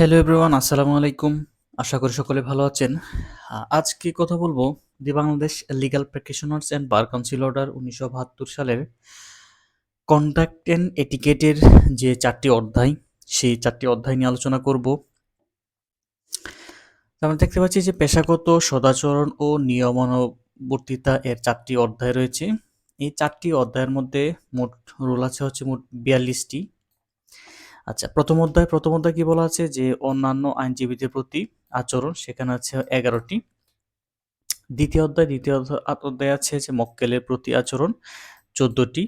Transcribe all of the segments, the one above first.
Hello everyone, আসসালামু আলাইকুম। আশা করি সকলে ভালো আছেন। আজকে কথা বলবো the Bangladesh legal practitioners and bar council order ১৯৭২ সালের কন্ডাক্ট অ্যান্ড এটিকেটের যে ৪টি অধ্যায়, সেই ৪টি অধ্যায় নিয়ে আলোচনা করব। আমরা দেখতে পাচ্ছি যে পেশাগত সদাচরণ ও নিয়মানুবর্তিতা এর ৪টি অধ্যায় রয়েছে। এই ৪টি অধ্যায়ের মধ্যে মোট রুল আছে হচ্ছে মোট ৪২টি। আচ্ছা, প্রথম অধ্যায় কি বলা আছে যে অন্যান্য আইনজীবীদের প্রতি আচরণ, সেখানে আছে ১১টি। দ্বিতীয় অধ্যায় আছে যে মক্কেলের প্রতি আচরণ, ১৪টি।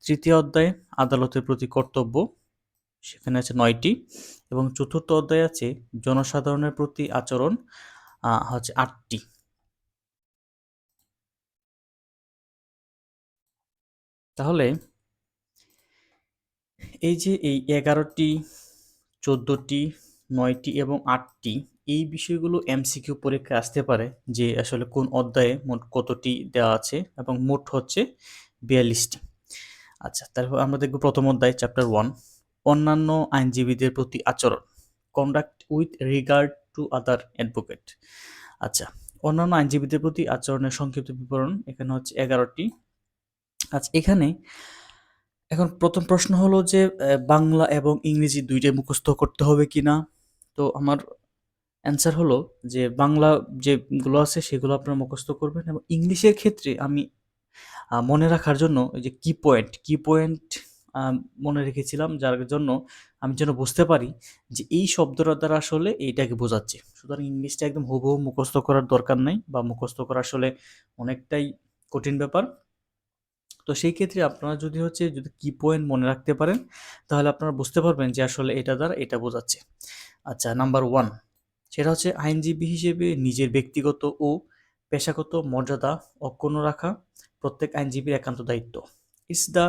তৃতীয় অধ্যায় আদালতের প্রতি কর্তব্য, সেখানে আছে ৯টি। এবং চতুর্থ অধ্যায় আছে জনসাধারণের প্রতি আচরণ, হচ্ছে ৮টি। তাহলে এই যে এই ১১টি, ১৪টি, ৯টি এবং ৮টি, এই বিষয়গুলো এমসিকিউ পরীক্ষায় আসতে পারে যে আসলে কোন অধ্যায়ে মোট কতটি দেওয়া আছে, এবং মোট হচ্ছে ৪২টি। আচ্ছা, তারপর আমরা দেখব প্রথম অধ্যায় চ্যাপ্টার 1, অন্যান্য আইনজীবীদের প্রতি আচরণ, conduct with regard to other advocate. আচ্ছা, অন্যান্য আইনজীবীদের প্রতি আচরণের সংক্ষিপ্ত বিবরণ এখানে হচ্ছে ১১টি। আচ্ছা, এখানে এখন প্রথম প্রশ্ন হলো যে বাংলা এবং ইংরেজি দুইটাই মুখস্থ করতে হবে কিনা। তো আমার অ্যান্সার হলো যে বাংলা যেগুলো আছে সেগুলো আপনারা মুখস্থ করবেন, এবং ইংলিশের ক্ষেত্রে আমি মনে রাখার জন্য ওই যে কি পয়েন্ট মনে রেখেছিলাম, যার জন্য আমি যেন বুঝতে পারি যে এই শব্দটা দ্বারা আসলে এইটাকে বোঝাচ্ছে। সুতরাং ইংলিশটা একদম হুবহু মুখস্থ করার দরকার নাই, বা মুখস্থ করা আসলে অনেকটাই কঠিন ব্যাপার। তো সেই ক্ষেত্রে আপনারা যদি কি পয়েন্ট মনে রাখতে পারেন, তাহলে আপনারা বুঝতে পারবেন যে আসলে এটা দ্বারা এটা বোঝাচ্ছে। আচ্ছা, নাম্বার 1, সেটা হচ্ছে আইনজীবী হিসেবে নিজের ব্যক্তিগত ও পেশাগত মর্যাদা অক্ষুণ্ণ রাখা প্রত্যেক আইনজীবীর একান্ত দায়িত্ব। It's the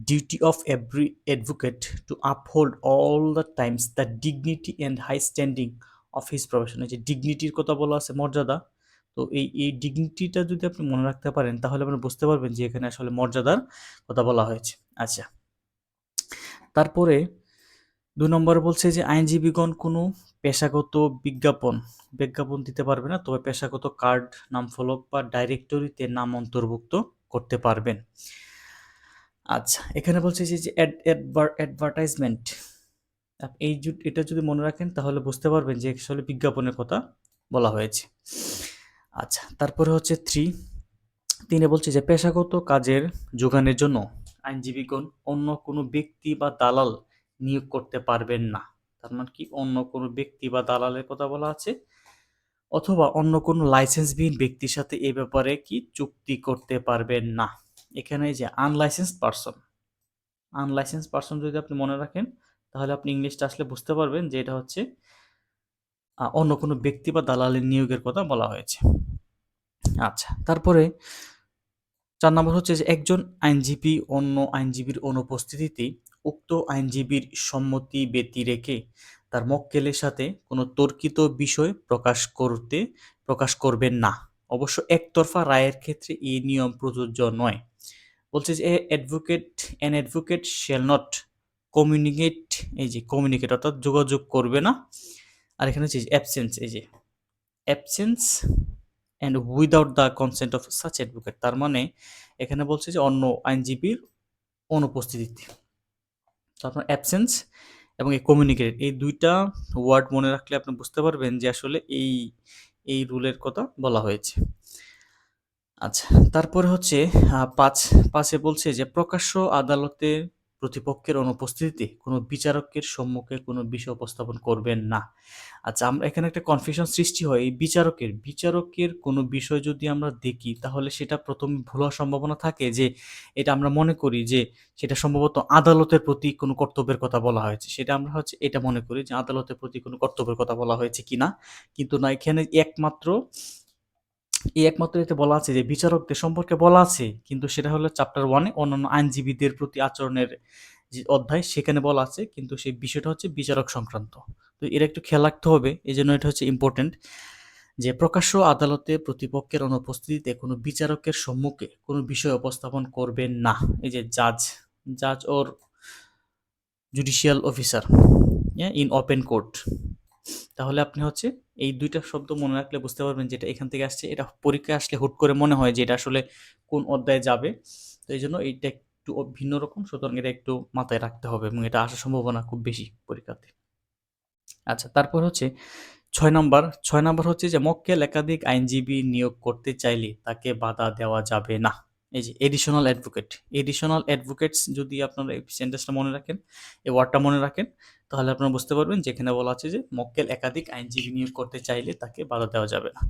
duty of every advocate to uphold all the times the dignity and high standing of his profession. এই যে ডিগনিটির কথা বলা আছে, মর্যাদা, তো এই ডিগনিটিটা যদি আপনি মনে রাখতে পারেন, তাহলে আপনি বুঝতে পারবেন যে এখানে আসলে মর্যাদার কথা বলা হয়েছে। আচ্ছা, তারপরে ২ নম্বরে বলছে যে আইনজীবীগণ কোনো পেশাগত বিজ্ঞাপন দিতে পারবে না, তবে পেশাগত কার্ড, নামফলক বা ডাইরেক্টরিতে নাম অন্তর্ভুক্ত করতে পারবেন। আচ্ছা, এখানে বলছে যে অ্যাডভার্টাইজমেন্ট, এটা যদি মনে রাখেন তাহলে বুঝতে পারবেন যে আসলে বিজ্ঞাপনের কথা বলা হয়েছে। আচ্ছা, তারপরে হচ্ছে 3 বলছে যে পেশাগত কাজের যোগানের জন্য আইনজীবীগণ অন্য কোনো ব্যক্তি বা দালাল নিয়োগ করতে পারবেন না। তার মানে কি, অন্য কোনো ব্যক্তি বা দালালের কথা বলা আছে, অথবা অন্য কোনো লাইসেন্সবিহীন ব্যক্তির সাথে এ ব্যাপারে কি চুক্তি করতে পারবেন না। এখানে যে আনলাইসেন্স পারসন যদি আপনি মনে রাখেন, তাহলে আপনি ইংলিশটা আসলে বুঝতে পারবেন যে এটা হচ্ছে অন্য কোনো ব্যক্তি বা দালালের নিয়োগের কথা বলা হয়েছে। আচ্ছা, তারপরে ৪ নম্বর হচ্ছে যে একজন আইনজীবী অন্য আইনজীবীর অনুপস্থিতিতে উক্ত আইনজীবীর সম্মতি ব্যতি রেখে তার মক্কেলের সাথে কোনো তর্কিত বিষয় প্রকাশ করবেন না। অবশ্য একতরফা রায়ের ক্ষেত্রে এই নিয়ম প্রযোজ্য নয়। বলছে যে an advocate shall not communicate, এই যে কমিউনিকেট অর্থাৎ যোগাযোগ করবে না। আর এখানে হচ্ছে absence and without the consent of such advocate. তার মানে এখানে বলছে যে অন্য আইনজীবীর অনুপস্থিতিতে। তো আপনার অ্যাবসেন্স এবং এই কমিউনিকেটেড, এই দুইটা ওয়ার্ড মনে রাখলে আপনি বুঝতে পারবেন যে আসলে এই রুলের কথা বলা হয়েছে। আচ্ছা, তারপরে হচ্ছে ৫ বলছে যে প্রকাশ্য আদালতে প্রতিপক্ষের অনুপস্থিতিতে কোনো বিচারকের সম্মুখে কোনো বিষয় উপস্থাপন করবেন না। আচ্ছা, আমরা এখানে একটা কনফিউশন সৃষ্টি হয়, এই বিচারকের কোনো বিষয় যদি আমরা দেখি, তাহলে সেটা প্রথমে ভুল হওয়ার সম্ভাবনা থাকে যে এটা আমরা মনে করি যে সেটা সম্ভবত আদালতের প্রতি কোনো কর্তব্যের কথা বলা হয়েছে। সেটা আমরা হচ্ছে এটা মনে করি যে আদালতের প্রতি কোনো কর্তব্যের কথা বলা হয়েছে কিনা। কিন্তু না, এখানে একমাত্র এতে বলা আছে যে বিচারকদের সম্পর্কে বলা আছে, কিন্তু সেটা হলো চ্যাপ্টার 1 এ অন্যান্য আইনজীবীদের প্রতি আচরণের যে অধ্যায়, সেখানে বলা আছে, কিন্তু সেই বিষয়টা হচ্ছে বিচারক সংক্রান্ত। তো এটা একটু খেয়াল রাখতে হবে, এজন্য এটা হচ্ছে ইম্পর্টেন্ট যে প্রকাশ্য আদালতে প্রতিপক্ষের অনুপস্থিতিতে কোনো বিচারকের সম্মুখে কোনো বিষয় উপস্থাপন করবেন না। এই যে জাজ or judicial officer in open court, তাহলে আপনি হচ্ছে এই ২ টা শব্দ মনে রাখলে বুঝতে পারবেন যে এটা এখান থেকে আসছে। এটা পরীক্ষায় আসলে হুট করে মনে হয় যে এটা আসলে কোন অধ্যায়ে যাবে। তো এইজন্য এইটা একটু ভিন্ন রকম, সুতরাং এটা একটু মাথায় রাখতে হবে এবং এটা আসার সম্ভাবনা খুব বেশি পরীক্ষাতে। আচ্ছা, তারপর হচ্ছে ৬ নাম্বার হচ্ছে যে মক্কেল একাধিক আইনজীবী নিয়োগ করতে চাইলে তাকে বাধা দেওয়া যাবে না। এই যে এডিশনাল অ্যাডভোকেট, এডিশনাল অ্যাডভোকেটস যদি আপনারা এই সেন্টেন্সটা মনে রাখেন, এই ওয়ার্ডটা মনে রাখেন, তাহলে আপনারা বুঝতে পারবেন যে এখানে বলা আছে যে মক্কেল একাধিক আইনজীবী নিয়োগ করতে চাইলে তাকে বাধা দেওয়া যাবে না।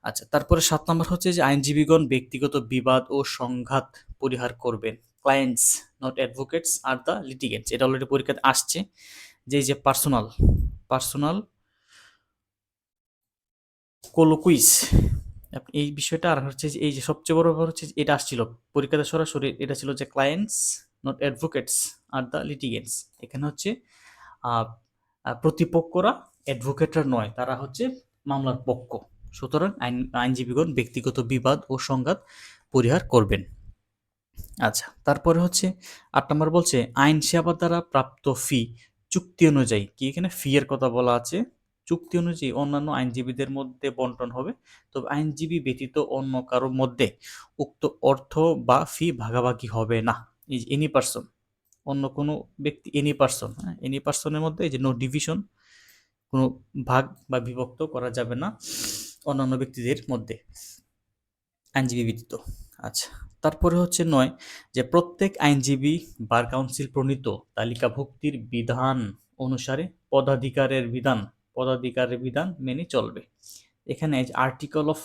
আচ্ছা, তারপরে ৭ নাম্বার হচ্ছে যে আইনজীবীগণ ব্যক্তিগত বিবাদ ও সংঘাত পরিহার করবেন। Clients not advocates are the litigants. এটা অলরেডি পরীক্ষাতে আসছে যে এই যে পার্সোনাল পার্সোনাল কোলোকুইজ, এই বিষয়টা আর হচ্ছে যে এই যে সবচেয়ে বড় ব্যাপার হচ্ছে যে এটা আসছিল পরীক্ষাতে সরাসরি, এটা ছিল যে clients not advocates are the litigants. এখানে হচ্ছে আহ, প্রতিপক্ষরা অ্যাডভোকেটরা নয়, তারা হচ্ছে মামলার পক্ষ। সুতরাং আইনজীবীগণ ব্যক্তিগত বিবাদ ও সংঘাত পরিহার করবেন। আচ্ছা, তারপরে হচ্ছে ৮ নম্বর বলছে আইন সেবা দ্বারা প্রাপ্ত ফি চুক্তি অনুযায়ী, কি এখানে ফি এর কথা বলা আছে, চুক্তি অনুযায়ী অন্যান্য আইনজীবীদের মধ্যে বন্টন হবে, তবে আইনজীবী ব্যতীত অন্য কারোর মধ্যে উক্ত অর্থ বা ফি ভাগাভাগি হবে না। এই যে এনি পার্সন, অন্য কোনো ব্যক্তি, এনি পার্সন, হ্যাঁ, এনি পার্সনের মধ্যে এই যে নো ডিভিশন, কোনো ভাগ বা বিভক্ত করা যাবে না অন্যান্য ব্যক্তিদের মধ্যে, আইনজীবী ব্যতীত। আচ্ছা, তারপরে হচ্ছে ৯ যে প্রত্যেক আইনজীবী বার কাউন্সিল প্রণীত তালিকাভুক্তির বিধান অনুসারে পদাধিকারের বিধান মেনে চলবে। এখানে আর্টিকেল অফ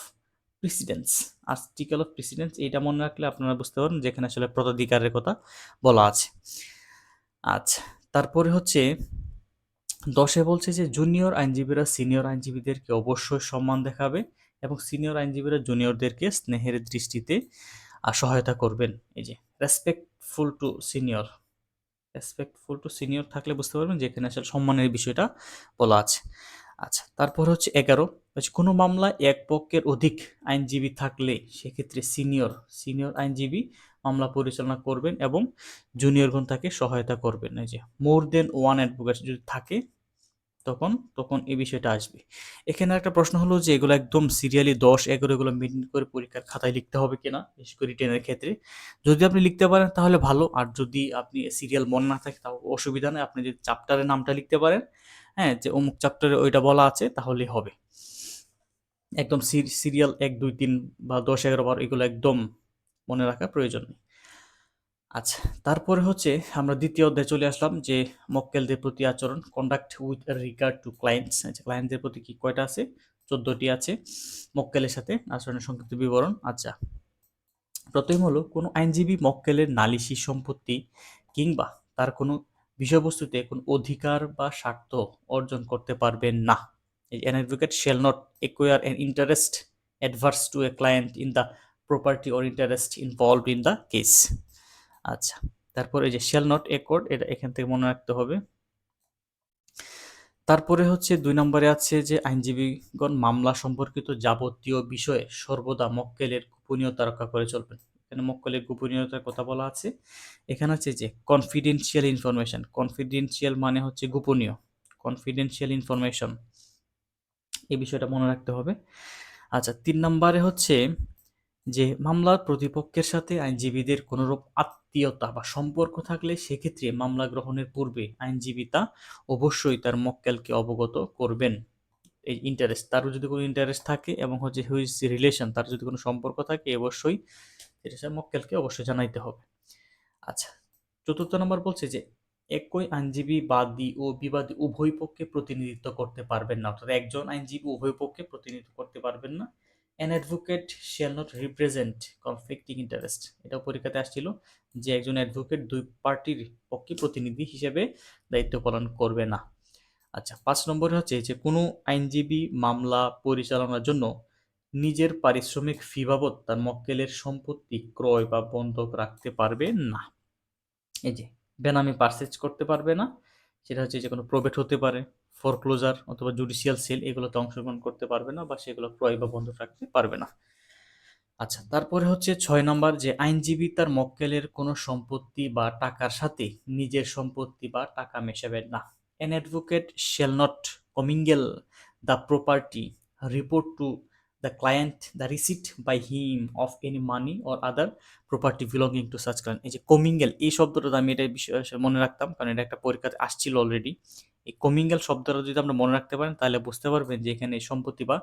প্রেসিডেন্স এইটা মনে রাখলে আপনারা বুঝতে পারেন যেখানে আসলে পদাধিকারের কথা বলা আছে। আচ্ছা, তারপরে হচ্ছে ১০-এ বলছে যে জুনিয়র আইনজীবীরা সিনিয়র আইনজীবীদেরকে অবশ্যই সম্মান দেখাবে এবং সিনিয়র আইনজীবীরা জুনিয়রদেরকে স্নেহের দৃষ্টিতে সহায়তা করবেন। এই যে রেসপেক্টফুল টু সিনিয়র, থাকলে বুঝতে পারবেন যে এখানে আসলে সম্মানের বিষয়টা বলা আছে। আচ্ছা, তারপর হচ্ছে ১১ হচ্ছে কোনো মামলায় এক পক্ষের অধিক আইনজীবী থাকলে সেক্ষেত্রে সিনিয়র আইনজীবী মামলা পরিচালনা করবেন এবং জুনিয়রগণ তাকে সহায়তা করবেন। এই যে মোর দেন ওয়ান অ্যাডভোকেট যদি থাকে তখন তখন এই বিষয়টা আসবে। এখানে একটা প্রশ্ন হলো যে এগুলো একদম সিরিয়ালি ১০, ১১ এগুলো মেনটেন করে পরীক্ষার খাতায় লিখতে হবে কিনা, বিশেষ করে রিটেনের ক্ষেত্রে। যদি আপনি লিখতে পারেন তাহলে ভালো, আর যদি আপনি সিরিয়াল মনে না থাকে তাও অসুবিধা নেই, আপনি যদি চ্যাপ্টারের নামটা লিখতে পারেন, হ্যাঁ, যে অমুক চ্যাপ্টারে ওইটা বলা আছে তাহলেই হবে। একদম সিরিয়াল ১, ২, ৩ বা ১০, ১১, ১২ এগুলো একদম মনে রাখার প্রয়োজন নেই। আচ্ছা, তারপরে হচ্ছে আমরা দ্বিতীয় অধ্যায়ে চলে আসলাম যে মক্কেলদের প্রতি আচরণ, conduct with regard to clients. আচ্ছা, ক্লায়েন্টদের প্রতি কি কয়টা আছে? ১৪টি আছে মক্কেলের সাথে আচরণের সংক্ষিপ্ত বিবরণ। আচ্ছা, প্রথম হলো কোনো আইনজীবী মক্কেলের নালিশি সম্পত্তি কিংবা তার কোনো বিষয়বস্তুতে কোনো অধিকার বা স্বার্থ অর্জন করতে পারবেন না। An advocate shall not acquire an interest adverse to a client in the property or interest involved in the case. আচ্ছা, তারপরে এই যে শ্যাল নট অ্যাকর্ড, এটা এখান থেকে মনে রাখতে হবে। তারপরে হচ্ছে ২ নম্বরে আছে যে আইনজীবীগণ মামলা সম্পর্কিত যাবতীয় বিষয়ে সর্বদা মক্কেলের গোপনীয়তা রক্ষা করে চলবেন। এখানে মক্কেলের গোপনীয়তার কথা বলা আছে। এখানে হচ্ছে যে কনফিডেন্সিয়াল ইনফরমেশন, কনফিডেন্সিয়াল মানে হচ্ছে গোপনীয়, কনফিডেন্সিয়াল ইনফরমেশন, এই বিষয়টা মনে রাখতে হবে। আচ্ছা, ৩ নম্বরে হচ্ছে যে মামলার প্রতিপক্ষের সাথে আইনজীবীদের কোনোরূপ আত্মীয়তা বা সম্পর্ক থাকলে সেক্ষেত্রে মামলা গ্রহণের পূর্বে আইনজীবী তা অবশ্যই তার মক্কেলকে অবগত করবেন। এই ইন্টারেস্ট, তারও যদি কোনো ইন্টারেস্ট থাকে এবং হচ্ছে হুইজ রিলেশন, তার যদি কোনো সম্পর্ক থাকে অবশ্যই এটা সে মক্কেলকে অবশ্যই জানাইতে হবে। আচ্ছা, ৪র্থ নম্বর বলছে যে একই আইনজীবী বাদী ও বিবাদী উভয় পক্ষে প্রতিনিধিত্ব করতে পারবেন না, অর্থাৎ একজন আইনজীবী উভয় পক্ষে প্রতিনিধিত্ব করতে পারবেন না। An advocate shall not represent conflicting interest, এটাও পরীক্ষাতে আসছিল যে একজন অ্যাডভোকেট দুই পার্টির পক্ষে প্রতিনিধি হিসেবে দায়িত্ব পালন করবে না। আচ্ছা, ৫ নম্বরে হচ্ছে যে কোনো আইনজীবী মামলা পরিচালনার জন্য নিজের পারিশ্রমিক ফি বাবদ তার মক্কেলের সম্পত্তি ক্রয় বা বন্ধক রাখতে পারবে না। এই যে বেনামি পারচেজ করতে পারবে না, সেটা হচ্ছে যে কোনো প্রবেট হতে পারে, ফোরক্লোজার অথবা জুডিশিয়াল সেল, এগুলোতে অংশগ্রহণ করতে পারবে না বা সেগুলো ক্রয় বা বন্ধক রাখতে পারবে না। আচ্ছা, তারপরে হচ্ছে ৬ নম্বর যে আইনজীবী তার মক্কেলের কোনো সম্পত্তি বা টাকার সাথে নিজের সম্পত্তি বা টাকা মেশাবেন না। An advocate shall not commingle the property, report to the client the receipt by him of any money or other property belonging to such client. এই যে কমিঙ্গেল এই শব্দটা আমি এটা বিষয় মনে রাখতাম, কারণ এটা একটা পরীক্ষাতে আসছিল অলরেডি। এই কমিঙ্গেল শব্দটা যদি আমরা মনে রাখতে পারেন তাহলে বুঝতে পারবেন যে এখানে সম্পত্তি বা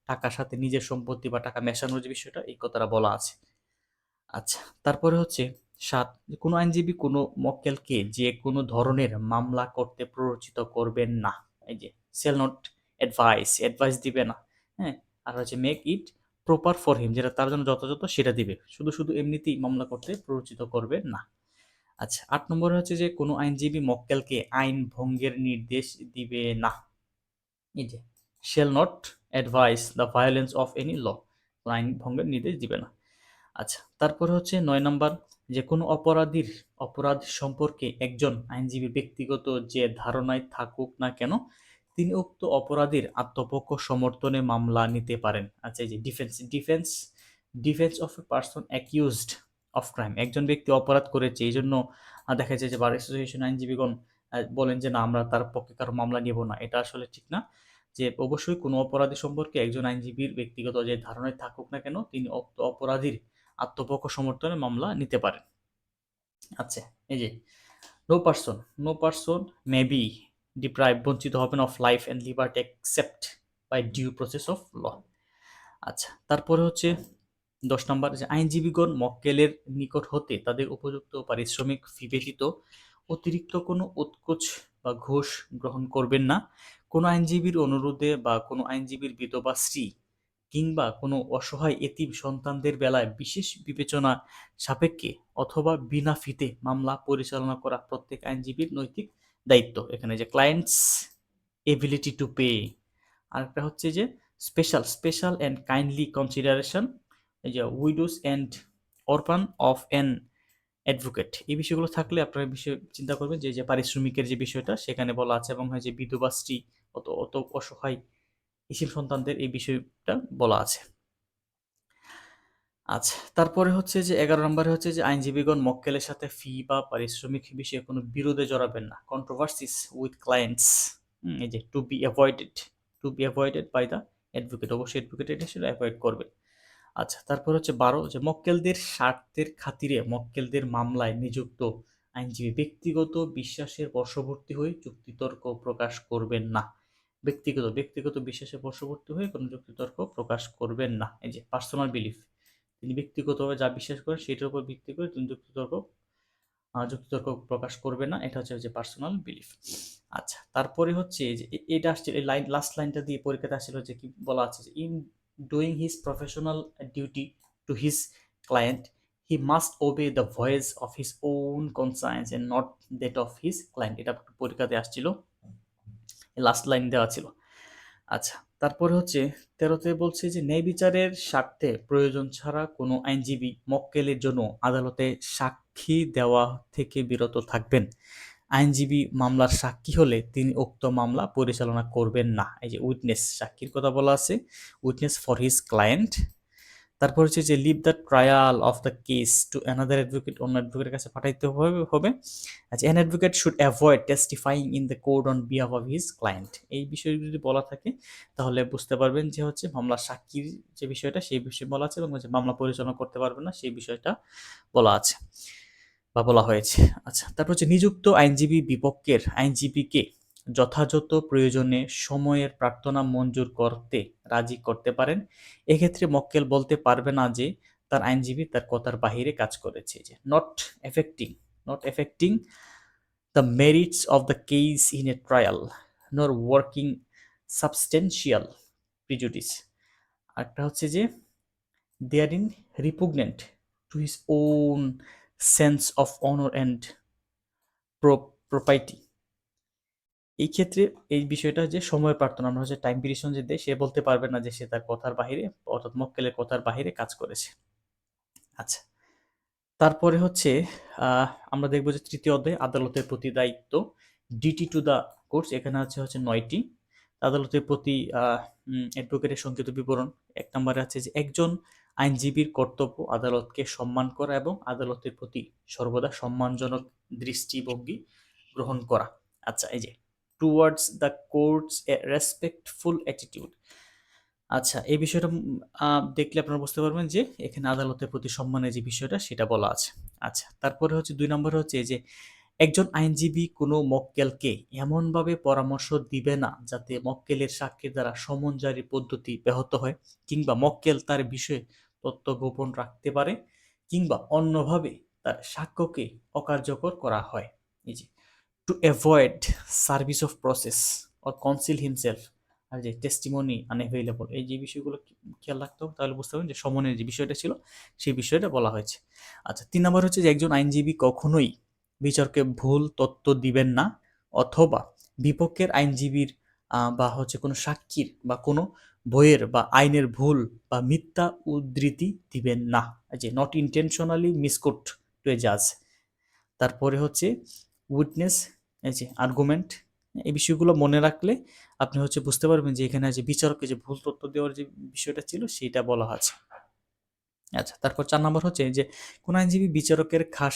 টাকার সাথে নিজের সম্পত্তি বা টাকা মেশানোর যে বিষয়টা এই কথাটা বলা আছে। আচ্ছা, তারপরে হচ্ছে ৭, যে কোনো আইনজীবী কোনো মক্কেলকে যে কোনো ধরনের মামলা করতে প্ররোচিত করবেন না। এই যে সেল নট অ্যাডভাইস দিবে না। হ্যাঁ? আর হচ্ছে make it proper for him, যেটা তার জন্য যথাযথ সেটা দিবে। শুধু এমনিতেই মামলা করতে প্ররোচিত করবে না। আচ্ছা, ৮ নম্বরে হচ্ছে যে কোনো আইনজীবী মক্কেলকে আইন ভঙ্গের নির্দেশ দিবে না। এই যে shall not advise the violence of any law, আইন ভঙ্গের নির্দেশ দিবে না। আচ্ছা, তারপরে হচ্ছে ৯ নাম্বার, যে কোনো অপরাধীর অপরাধ সম্পর্কে একজন আইনজীবী ব্যক্তিগত যে ধারণায় থাকুক না কেন তিনি উক্ত অপরাধীর আত্মপক্ষ সমর্থনে মামলা নিতে পারেন। আচ্ছা, এই যে defence of a person accused of crime, একজন ব্যক্তি অপরাধ করেছে এই জন্য দেখা যায় যে বার অ্যাসোসিয়েশন আইনজীবীগণ বলেন যে না আমরা তার পক্ষে কারো মামলা নিব না, এটা আসলে ঠিক না। যে অবশ্যই কোনো অপরাধী সম্পর্কে একজন আইনজীবীর ব্যক্তিগত যে ধারণায় থাকুক না কেন তিনি উক্ত অপরাধীর আত্মপক্ষ সমর্থনে মামলা নিতে পারেন। আচ্ছা, এই যে no person may be deprive, বঞ্চিত হবেন of life and liberty except by due process of law. আচ্ছা, তারপরে হচ্ছে ১০ নম্বর, যে আইনজীবীগণ মক্কেলের নিকট হতে তাদের উপযুক্ত পারিশ্রমিক ফি ব্যতীত অতিরিক্ত কোনো উৎকোচ বা ঘুষ গ্রহণ করবেন না। কোনো আইনজীবীর অনুরোধে বা কোনো আইনজীবীর বিধবা স্ত্রী কিংবা কোনো অসহায় এতিম সন্তানদের বেলায় বিশেষ বিবেচনা সাপেক্ষে অথবা বিনা ফিতে মামলা পরিচালনা করা প্রত্যেক আইনজীবীর নৈতিক দায়িত্ব। এখানে যে ক্লায়েন্টস এবিলিটি টু পে, আরেকটা হচ্ছে যে স্পেশাল অ্যান্ড কাইন্ডলি কনসিডারেশন, এই যে widows and অরফান of an advocate, এই বিষয়গুলো থাকলে আপনারা বিষয় চিন্তা করবেন যে যে পারিশ্রমিকের যে বিষয়টা সেখানে বলা আছে, এবং হয় যে বিধবা স্ত্রী অত অত অসহায় এতিম সন্তানদের এই বিষয়টা বলা আছে। আচ্ছা, তারপরে হচ্ছে যে ১১ নম্বরে হচ্ছে যে আইনজীবীগণ মক্কেলের সাথে ফি বা পারিশ্রমিক বিষয়ে কোনো বিরোধে জড়াবেন না। কন্ট্রোভার্সিস উইথ ক্লায়েন্টস, এই যে to be avoided by the advocate, অবশ্যই অ্যাডভোকেট এটা সেটা অ্যাভয়েড করবে। আচ্ছা, তারপর হচ্ছে ১২, যে মক্কেলদের স্বার্থের খাতিরে মক্কেলদের মামলায় নিযুক্ত আইনজীবী ব্যক্তিগত বিশ্বাসের বশবর্তী হয়ে যুক্তিতর্ক প্রকাশ করবেন না। ব্যক্তিগত বিশ্বাসের বশবর্তী হয়ে কোনো যুক্তিতর্ক প্রকাশ করবেন না। এই যে পার্সোনাল বিলিফ, তিনি ব্যক্তিগতভাবে যা বিশ্বাস করেন সেটার উপর ভিত্তি করে তিনি যুক্তিতর্ক প্রকাশ করবে না। এটা হচ্ছে যে পার্সোনাল বিলিফ। আচ্ছা, তারপরে হচ্ছে যে এটা আসছে এই লাস্ট লাইনটা দিয়ে পরীক্ষাতে আসছিল যে কি বলা আছে, যে in doing his professional duty to his client he must obey the voice of his own conscience and not that of his client, এটা পরীক্ষাতে আসছিল, লাস্ট লাইন দেওয়া ছিল। আচ্ছা, তারপরে হচ্ছে ১৩তে বলছে যে ন্যায় বিচারের স্বার্থে প্রয়োজন ছাড়া কোনো আইনজীবী মক্কেলের জন্য আদালতে সাক্ষী দেওয়া থেকে বিরত থাকবেন। আইনজীবী মামলার সাক্ষী হলে তিনি উক্ত মামলা পরিচালনা করবেন না। এই যে উইটনেস, সাক্ষীর কথা বলা আছে, উইটনেস ফর হিজ ক্লায়েন্ট। তারপর হচ্ছে যে leave the trial of the case to another advocate, অন্য অ্যাডভোকেটের কাছে পাঠাইতে হবে। আচ্ছা, an advocate should avoid testifying in the court on behalf of his client, এই বিষয় যদি বলা থাকে তাহলে বুঝতে পারবেন যে হচ্ছে মামলার সাক্ষীর যে বিষয়টা সেই বিষয়ে বলা আছে, এবং হচ্ছে মামলা পরিচালনা করতে পারবে না সেই বিষয়টা বলা আছে বা বলা হয়েছে। আচ্ছা, তারপর হচ্ছে নিযুক্ত আইনজীবী বিপক্ষের আইনজীবীকে যথাযথ প্রয়োজনে সময়ের প্রার্থনা মঞ্জুর করতে রাজি করতে পারেন। এক্ষেত্রে মক্কেল বলতে পারবে না যে তার আইনজীবী তার কথার বাহিরে কাজ করেছে। যে not affecting the merits of the case in a trial nor working substantial prejudice. আরেকটা হচ্ছে যে there in repugnant to his own sense of honour and propriety. এই ক্ষেত্রে এই বিষয়টা যে সময় প্রার্থনা, আমরা হচ্ছে টাইম পিটিশন যে দেয় সে বলতে পারবে না যে সে তার কথার বাহিরে অর্থাৎ মক্কেলের কথার বাহিরে কাজ করেছে। আচ্ছা, তারপরে হচ্ছে আমরা দেখব যে তৃতীয় অধ্যায় আদালতের প্রতি দায়িত্ব, ডিটি টু দ্য কোর্টস, এখানে হচ্ছে ৯টি আদালতের প্রতি অ্যাডভোকেটের সংক্ষিপ্ত বিবরণ। ১ নম্বরে আছে যে একজন আইনজীবীর কর্তব্য আদালতকে সম্মান করা এবং আদালতের প্রতি সর্বদা সম্মানজনক দৃষ্টিভঙ্গি গ্রহণ করা। আচ্ছা, এই যে towards the courts a respectful attitude. আচ্ছা, এই বিষয়টা দেখলে আপনারা বুঝতে পারবেন যে এখানে আদালতের প্রতি সম্মানের যে বিষয়টা সেটা বলা আছে। আচ্ছা, তারপরে হচ্ছে ২ নম্বরে হচ্ছে যে একজন আইনজীবী কোনো মক্কেলকে এমনভাবে পরামর্শ দিবে না যাতে মক্কেলের সাক্ষীর দ্বারা সমন জারির পদ্ধতি ব্যাহত হয়, কিংবা মক্কেল তার বিষয়ে তথ্য গোপন রাখতে পারে, কিংবা অন্যভাবে তার সাক্ষ্যকে অকার্যকর করা হয়। এই যে to avoid service of process or conceal himself, আর যে টেস্টিমনি আনএভেইলেবল, এই যে বিষয়গুলো খেয়াল রাখতে হবে, তাহলে বুঝতে পারবেন যে সমনের যে বিষয়টা ছিল সেই বিষয়টা বলা হয়েছে। আচ্ছা, ৩ নম্বর হচ্ছে যে একজন আইনজীবী কখনোই বিচারকে ভুল তথ্য দিবেন না, অথবা বিপক্ষের আইনজীবীর বা হচ্ছে কোনো সাক্ষীর বা কোনো বইয়ের বা আইনের ভুল বা মিথ্যা উদ্ধৃতি দিবেন না, এই যে নট ইন্টেনশনালি মিসকোট টু এ জাজ। তারপরে হচ্ছে উইটনেস, এই যে আর্গুমেন্ট, এই বিষয়গুলো মনে রাখলে আপনি হচ্ছে বুঝতে পারবেন যে এখানে যে বিচারককে যে ভুল তথ্য দেওয়ার যে বিষয়টা ছিল সেটা বলা আছে। আচ্ছা, তারপর ৪ নম্বর হচ্ছে যে কোন আইনজীবী বিচারকের খাস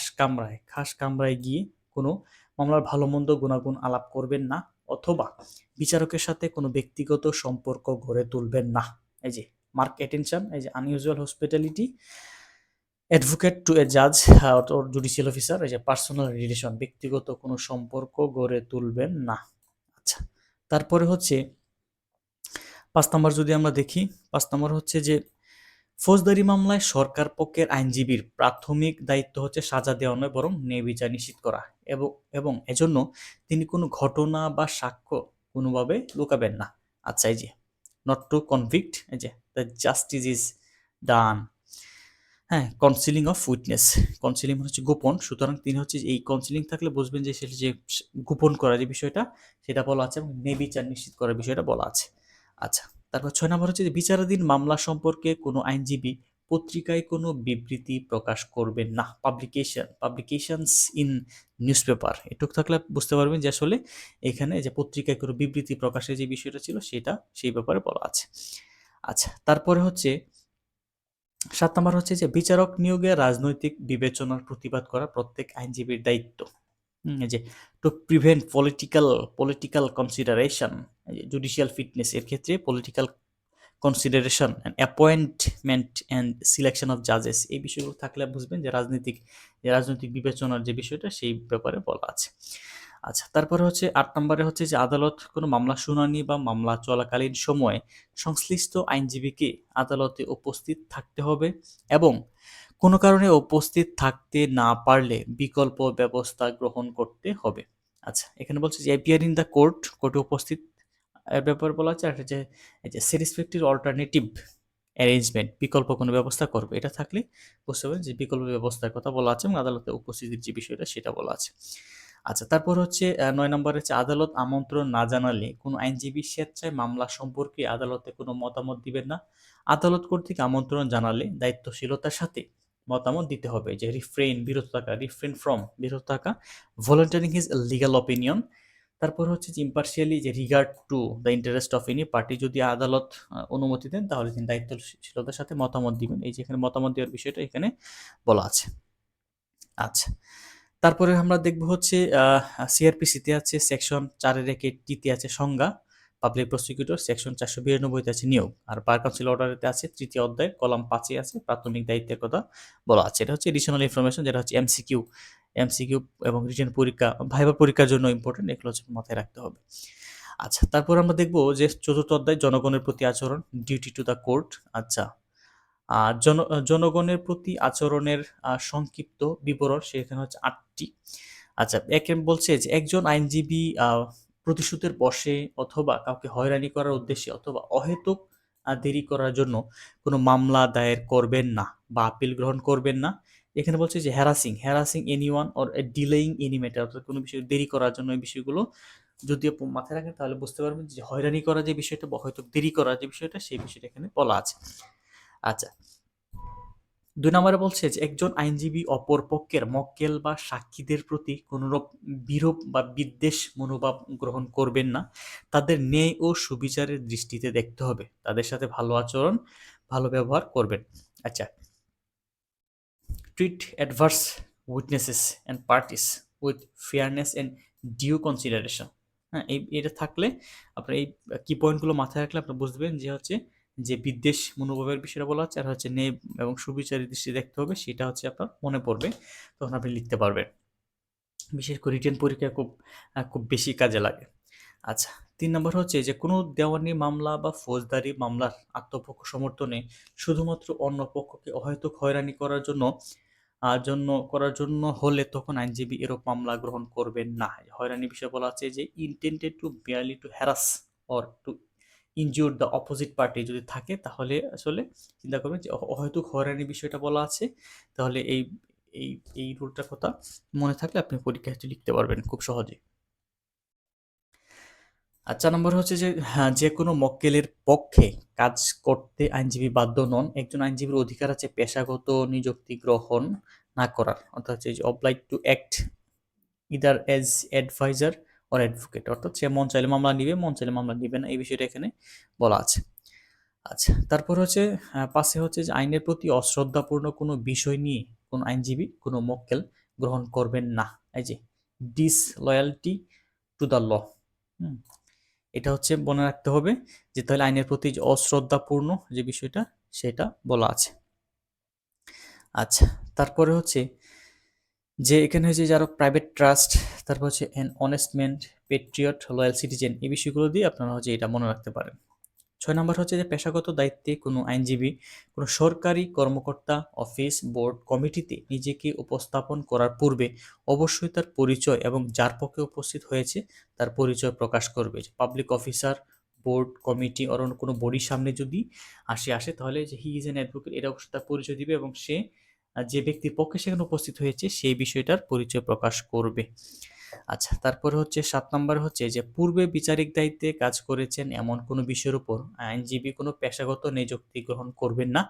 কামরায় গিয়ে কোনো মামলার ভালো মন্দ গুণাগুণ আলাপ করবেন না, অথবা বিচারকের সাথে কোনো ব্যক্তিগত সম্পর্ক গড়ে তুলবেন না। এই যে মার্ক অ্যাটেনশন, এই যে আনইউজুয়াল হসপিটালিটি অ্যাডভোকেট টু এ জাজ অর জুডিশিয়াল অফিসার, এই যে পার্সোনাল রিলেশন, ব্যক্তিগত কোনো সম্পর্ক গড়ে তুলবেন না। আচ্ছা, তারপরে হচ্ছে ৫ নম্বর যদি আমরা দেখি, ৫ নম্বর হচ্ছে যে ফৌজদারি মামলায় সরকার পক্ষের আইনজীবীর প্রাথমিক দায়িত্ব হচ্ছে সাজা দেওয়া নয়, বরং ন্যায় বিচার নিশ্চিত করা, এবং এবং এজন্য তিনি কোনো ঘটনা বা সাক্ষ্য কোনোভাবে লুকাবেন না। আচ্ছা, এই যে নট টু কনভিক্ট, এই যে দ্য জাস্টিস ইজ ডান। হ্যাঁ, কনসিলিং অফ উইটনেস, কনসিলিং হচ্ছে গোপন, সুতরাং তিনি হচ্ছে এই কনসিলিং থাকলে বুঝবেন যে সেটা যে গোপন করার যে বিষয়টা সেটা বলা আছে, এবং ন্যায় বিচার নিশ্চিত করার বিষয়টা বলা আছে। আচ্ছা, তারপর ৬ নম্বর হচ্ছে যে বিচারাধীন মামলা সম্পর্কে কোনো আইনজীবী পত্রিকায় কোনো বিবৃতি প্রকাশ করবেন না, পাবলিকেশনস ইন নিউজ পেপার, এটুক থাকলে বুঝতে পারবেন যে আসলে এখানে যে পত্রিকায় কোনো বিবৃতি প্রকাশের যে বিষয়টা ছিল সেটা সেই ব্যাপারে বলা আছে। আচ্ছা, তারপরে হচ্ছে ৭ নম্বর হচ্ছে যে বিচারক নিয়োগে রাজনৈতিক বিবেচনার প্রতিবাদ করা প্রত্যেক আইনজীবীর দায়িত্ব। এই যে to prevent political consideration, judicial fitness এর ক্ষেত্রে political consideration and appointment and selection of জাজেস, এই বিষয়গুলো থাকলে বুঝবেন যে রাজনৈতিক বিবেচনার যে বিষয়টা সেই ব্যাপারে বলা আছে। আচ্ছা, তারপরে হচ্ছে ৮ নম্বরে হচ্ছে যে আদালত কোনো মামলা শুনানি বা মামলা চলাকালীন সময়ে সংশ্লিষ্ট আইনজীবীকে আদালতে উপস্থিত থাকতে হবে, এবং কোনো কারণে উপস্থিত থাকতে না পারলে বিকল্প ব্যবস্থা গ্রহণ করতে হবে। আচ্ছা, এখানে বলছে যে অ্যাপিয়ার ইন দ্য কোর্টে উপস্থিত এর ব্যাপারে বলা আছে, আর যে এই যে স্যাটিসফ্যাক্টরি অল্টারনেটিভ অ্যারেঞ্জমেন্ট, বিকল্প কোনো ব্যবস্থা করবে, এটা থাকলে বুঝতে পারবেন যে বিকল্প ব্যবস্থার কথা বলা আছে, এবং আদালতে উপস্থিতির যে বিষয়টা সেটা বলা আছে। আচ্ছা, তারপর হচ্ছে ৯ নম্বরে হচ্ছে আদালত আমন্ত্রণ না জানালে কোনো আইনজীবী স্বেচ্ছায় মামলা সম্পর্কে আদালতে কোনো মতামত দিবেন না। আদালত কর্তৃক আমন্ত্রণ জানালে দায়িত্বশীলতার সাথে মতামত দিতে হবে, যে রিফ্রেন ফ্রম বিরত থাকা, ভলান্টারিং হিজ লিগ্যাল অপিনিয়ন। তারপর হচ্ছে যে ইম্পার্শিয়ালি, যে regard to the interest of any party, যদি আদালত অনুমতি দেন তাহলে তিনি দায়িত্বশীলতার সাথে মতামত দিবেন, এই যে এখানে মতামত দেওয়ার বিষয়টা এখানে বলা আছে। আচ্ছা, তারপরে আমরা দেখব হচ্ছে সিআরপিসিতে আছে সেকশন 4(টি) আছে সংজ্ঞা, পাবলিক প্রসিকিউটর, সেকশন 492 আছে নিয়োগ, আর বার কাউন্সিল অর্ডারেতে আছে 3য় অধ্যায় কলাম 5 আছে প্রাথমিক দায়িত্বের কথা বলা আছে। এটা হচ্ছে এডিশনাল ইনফরমেশন, যেটা হচ্ছে এমসিকিউ এবং রিটেন পরীক্ষা, ভাইবা পরীক্ষার জন্য ইম্পর্টেন্ট, এগুলো হচ্ছে মাথায় রাখতে হবে। আচ্ছা, তারপর আমরা দেখব যে 4র্থ অধ্যায় জনগণের প্রতি আচরণ, ডিউটি টু দ্য কোর্ট। আচ্ছা, জনগণের প্রতি আচরণের সংক্ষিপ্ত বিবরণ সেখানে হচ্ছে 8টি। আচ্ছা, একে বলছে যে একজন আইনজীবী প্রতিশোধের বশে অথবা কাউকে হয়রানি করার উদ্দেশ্যে অথবা অহেতুক দেরি করার জন্য কোনো মামলা দায়ের করবেন না বা আপিল গ্রহণ করবেন না। এখানে বলছে যে harassing anyone or delaying any matter, অর্থাৎ কোনো বিষয় দেরি করার জন্য, এই বিষয়গুলো যদি আপনি মাথায় রাখেন তাহলে বুঝতে পারবেন যে হয়রানি করা যে বিষয়টা বা হয়তো দেরি করার যে বিষয়টা সেই বিষয়টা এখানে বলা আছে। আচ্ছা, ২ নম্বরে বলছে যে একজন আইনজীবী অপর পক্ষের মক্কেল বা সাক্ষীদের প্রতি কোনরূপ বিরূপ বা বিদ্বেষ মনোভাব গ্রহণ করবেন না। তাদের ন্যায় ও সুবিচারের দৃষ্টিতে দেখতে হবে, তাদের সাথে ভালো আচরণ, ভালো ব্যবহার করবেন। আচ্ছা, treat adverse witnesses and parties with fairness and due consideration. হ্যাঁ, এটা থাকলে আপনার এই কি পয়েন্টগুলো মাথায় রাখলে আপনি বুঝবেন যে হচ্ছে যে বিদ্বেষ মনোভাবের বিষয়টা বলা হচ্ছে, আর হচ্ছে ন্যায় এবং সুবিচারের দৃষ্টি দেখতে হবে, সেটা হচ্ছে আপনার মনে পড়বে, তখন আপনি লিখতে পারবেন। বিশেষ করে রিটেন পরীক্ষা খুব বেশি কাজে লাগে। আচ্ছা, ৩ নম্বর হচ্ছে যে কোনো দেওয়ানি মামলা বা ফৌজদারি মামলার আত্মপক্ষ সমর্থনে শুধুমাত্র অন্য পক্ষকে অহেতুক হয়রানি করার জন্য হলে তখন আইনজীবী এরূপ মামলা গ্রহণ করবেন না। হয়রানির বিষয়ে বলা আছে যে intended to merely to harass or to injure the opposite party যদি থাকে, তাহলে আসলে চিন্তা করবেন যে অহেতুক হয়রানির বিষয়টা বলা আছে। তাহলে এই এই রুলটার কথা মনে থাকলে আপনি পরীক্ষায় লিখতে পারবেন খুব সহজে। আর ৪ নম্বর হচ্ছে যে হ্যাঁ, যেকোনো মক্কেলের পক্ষে কাজ করতে আইনজীবী বাধ্য নন। একজন আইনজীবীর অধিকার আছে পেশাগত নিযুক্তি গ্রহণ না করার। অর্থাৎ হচ্ছে যে obliged to act either as advisor or advocate, অর্থাৎ সে মন চাইলে মামলা নিবে, মন চাইলে মামলা নিবে না। এই বিষয়টা এখানে বলা আছে। আচ্ছা, তারপর হচ্ছে ৫ এ হচ্ছে যে আইনের প্রতি অশ্রদ্ধাপূর্ণ কোনো বিষয় নিয়ে কোনো আইনজীবী কোনো মক্কেল গ্রহণ করবেন না। এই যে disloyalty to the law। হুম? এটা হচ্ছে মনে রাখতে হবে যে তাহলে আইনের প্রতি যে অশ্রদ্ধাপূর্ণ যে বিষয়টা সেটা বলা আছে। আচ্ছা, তারপরে হচ্ছে যে এখানে হচ্ছে যারা প্রাইভেট ট্রাস্ট, তারপর হচ্ছে an honest man, patriot, loyal citizen, এই বিষয়গুলো দিয়ে আপনারা হচ্ছে এটা মনে রাখতে পারেন। ৬ নম্বর হচ্ছে যে পেশাগত দায়িত্বে কোনো আইনজীবী কোনো সরকারি কর্মকর্তা, অফিস, বোর্ড, কমিটিতে নিজেকে উপস্থাপন করার পূর্বে অবশ্যই তার পরিচয় এবং যার পক্ষে উপস্থিত হয়েছে তার পরিচয় প্রকাশ করবে। Public officer, board, committee or অন্য কোনো বডির সামনে যদি আসে তাহলে যে হি ইজ অ্যান অ্যাডভোকেট এটা অবশ্যই তার পরিচয় দিবে, এবং সে যে ব্যক্তির পক্ষে সেখানে উপস্থিত হয়েছে সেই বিষয়টার পরিচয় প্রকাশ করবে। আচ্ছা, তারপরে হচ্ছে ৭ নম্বর হচ্ছে যে পূর্বে বিচারিক দায়িত্বে কাজ করেছেন এমন কোনো বিষয়ের উপর আইনজীবী কোনো পেশাগত নিযুক্তি গ্রহণ করবেন না।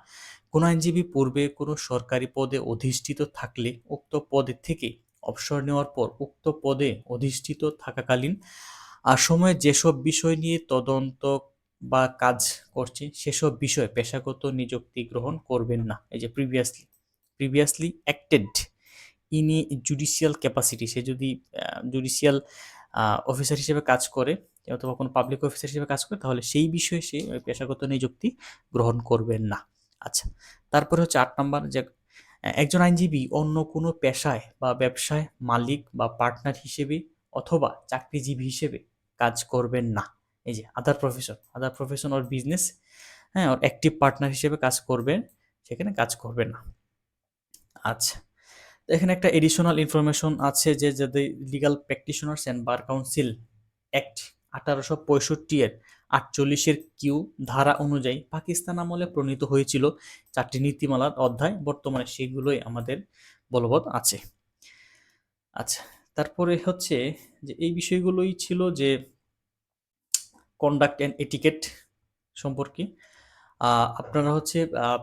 কোনো আইনজীবী পূর্বে কোনো সরকারি পদে অধিষ্ঠিত থাকলে উক্ত পদে থেকে অবসর নেওয়ার পর উক্ত পদে অধিষ্ঠিত থাকাকালীন সময়ে যেসব বিষয় নিয়ে তদন্ত বা কাজ করছে সেসব বিষয়ে পেশাগত নিযুক্তি গ্রহণ করবেন না। এই যে previously acted in a judicial capacity, সে যদি জুডিশিয়াল অফিসার হিসেবে কাজ করে অথবা কোনো পাবলিক অফিসার হিসেবে কাজ করে, তাহলে সেই বিষয়ে সে পেশাগত নিযুক্তি গ্রহণ করবেন না। আচ্ছা, তারপরে হচ্ছে ৮ নম্বর যে একজন আইনজীবী অন্য কোনো পেশায় বা ব্যবসায় মালিক বা পার্টনার হিসেবে অথবা চাকরিজীবী হিসেবে কাজ করবেন না। এই যে আদার প্রফেশন অর বিজনেস, হ্যাঁ, ওর অ্যাক্টিভ পার্টনার হিসেবে কাজ করবেন, সেখানে কাজ করবেন না। আচ্ছা, এখানে একটা এডিশনাল ইনফরমেশন আছে যে যদি legal practitioners and bar council act ১৮৬৫ এর ৪৮ কিউ ধারা অনুযায়ী পাকিস্তান আমলে প্রণীত হয়েছিল ৪টি নীতিমালার অধ্যায়, বর্তমানে সেগুলোই আমাদের বলবৎ আছে। আচ্ছা, তারপরে হচ্ছে যে এই বিষয়গুলোই ছিল যে কন্ডাক্ট অ্যান্ড এটিকেট সম্পর্কে। আপনারা হচ্ছে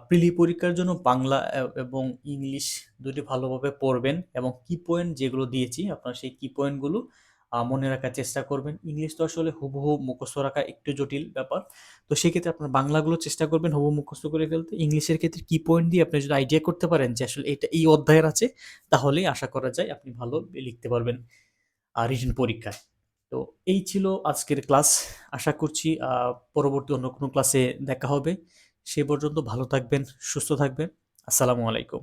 প্রিলি পরীক্ষার জন্য বাংলা এবং ইংলিশ দুটি ভালোভাবে পড়বেন, এবং কি পয়েন্ট যেগুলো দিয়েছি আপনারা সেই কি পয়েন্টগুলো মনে রাখার চেষ্টা করবেন। ইংলিশ তো আসলে হুবহু মুখস্থ রাখা একটু জটিল ব্যাপার, তো সেক্ষেত্রে আপনার বাংলাগুলো চেষ্টা করবেন হুবহু মুখস্থ করে ফেলতে। ইংলিশের ক্ষেত্রে কি পয়েন্ট দিয়ে আপনি যদি আইডিয়া করতে পারেন যে আসলে এটা এই অধ্যায়ের আছে, তাহলেই আশা করা যায় আপনি ভালো লিখতে পারবেন রিটেন পরীক্ষায়। তো এই ছিল আজকের ক্লাস। আশা করছি পরবর্তী অন্য কোনো ক্লাসে দেখা হবে। সে পর্যন্ত ভালো থাকবেন, সুস্থ থাকবেন। আসসালামু আলাইকুম।